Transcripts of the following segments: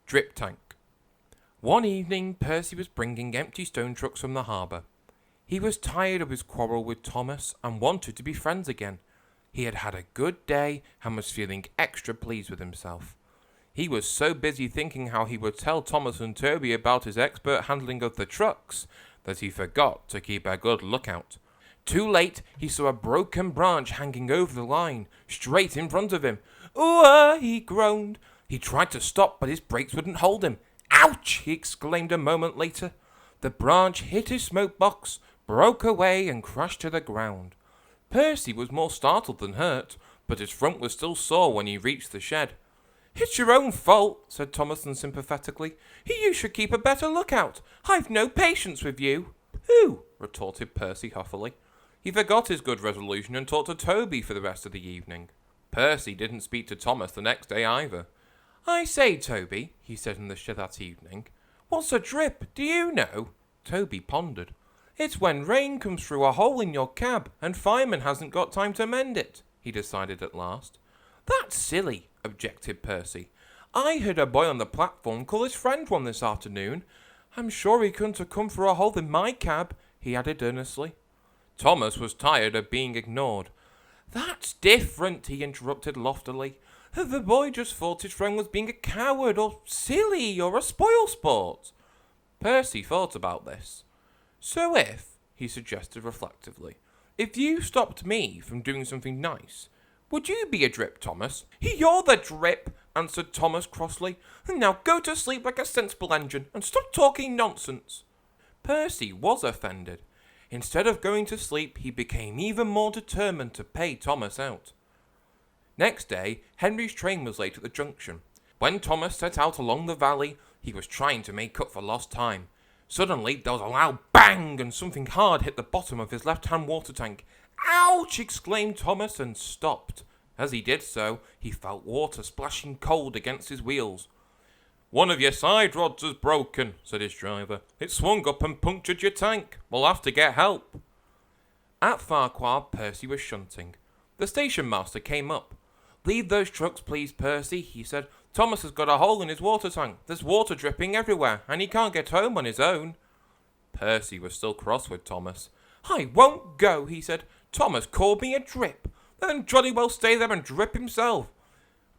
Drip Tank. One evening, Percy was bringing empty stone trucks from the harbour. He was tired of his quarrel with Thomas and wanted to be friends again. He had had a good day and was feeling extra pleased with himself. He was so busy thinking how he would tell Thomas and Toby about his expert handling of the trucks that he forgot to keep a good lookout. Too late, he saw a broken branch hanging over the line, straight in front of him. "Ooh!" he groaned. He tried to stop, but his brakes wouldn't hold him. "Ouch!" he exclaimed a moment later. The branch hit his smoke box, broke away, and crashed to the ground. Percy was more startled than hurt, but his front was still sore when he reached the shed. "It's your own fault," said Thomas unsympathetically. "You should keep a better lookout. I've no patience with you." "Who?" retorted Percy huffily. He forgot his good resolution and talked to Toby for the rest of the evening. Percy didn't speak to Thomas the next day either. "I say, Toby," he said in the shed that evening, "what's a drip? Do you know?" Toby pondered. "It's when rain comes through a hole in your cab and fireman hasn't got time to mend it," he decided at last. "That's silly," objected Percy. "I heard a boy on the platform call his friend one this afternoon. I'm sure he couldn't have come through a hole in my cab," he added earnestly. Thomas was tired of being ignored. "That's different," he interrupted loftily. "The boy just thought his friend was being a coward or silly or a spoilsport." Percy thought about this. "So if," he suggested reflectively, "if you stopped me from doing something nice, would you be a drip, Thomas?" "You're the drip," answered Thomas crossly. "Now go to sleep like a sensible engine and stop talking nonsense." Percy was offended. Instead of going to sleep, he became even more determined to pay Thomas out. Next day, Henry's train was late at the junction. When Thomas set out along the valley, he was trying to make up for lost time. Suddenly, there was a loud bang and something hard hit the bottom of his left-hand water tank. "Ouch!" exclaimed Thomas and stopped. As he did so, he felt water splashing cold against his wheels. "One of your side rods has broken," said his driver. "It swung up and punctured your tank. We'll have to get help." At Farquhar, Percy was shunting. The station master came up. "Leave those trucks, please, Percy," he said. "Thomas has got a hole in his water tank. There's water dripping everywhere, and he can't get home on his own." Percy was still cross with Thomas. "I won't go," he said. "Thomas called me a drip. Let him jolly well stay there and drip himself."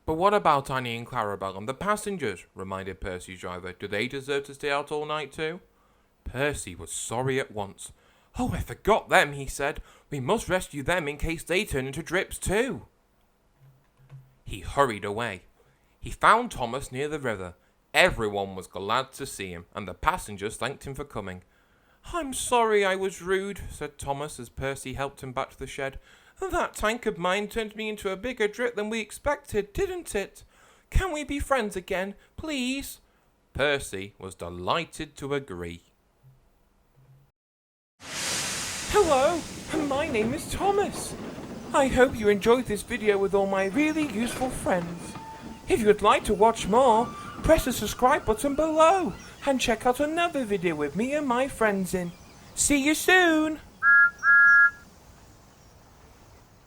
"But what about Annie and Clarabelle and the passengers?" reminded Percy's driver. "Do they deserve to stay out all night too?" Percy was sorry at once. "Oh, I forgot them," he said. "We must rescue them in case they turn into drips too." He hurried away. He found Thomas near the river. Everyone was glad to see him, and the passengers thanked him for coming. "I'm sorry I was rude," said Thomas as Percy helped him back to the shed. "That tank of mine turned me into a bigger drip than we expected, didn't it? Can we be friends again, please?" Percy was delighted to agree. Hello, my name is Thomas. I hope you enjoyed this video with all my really useful friends. If you would like to watch more, press the subscribe button below and check out another video with me and my friends in. See you soon!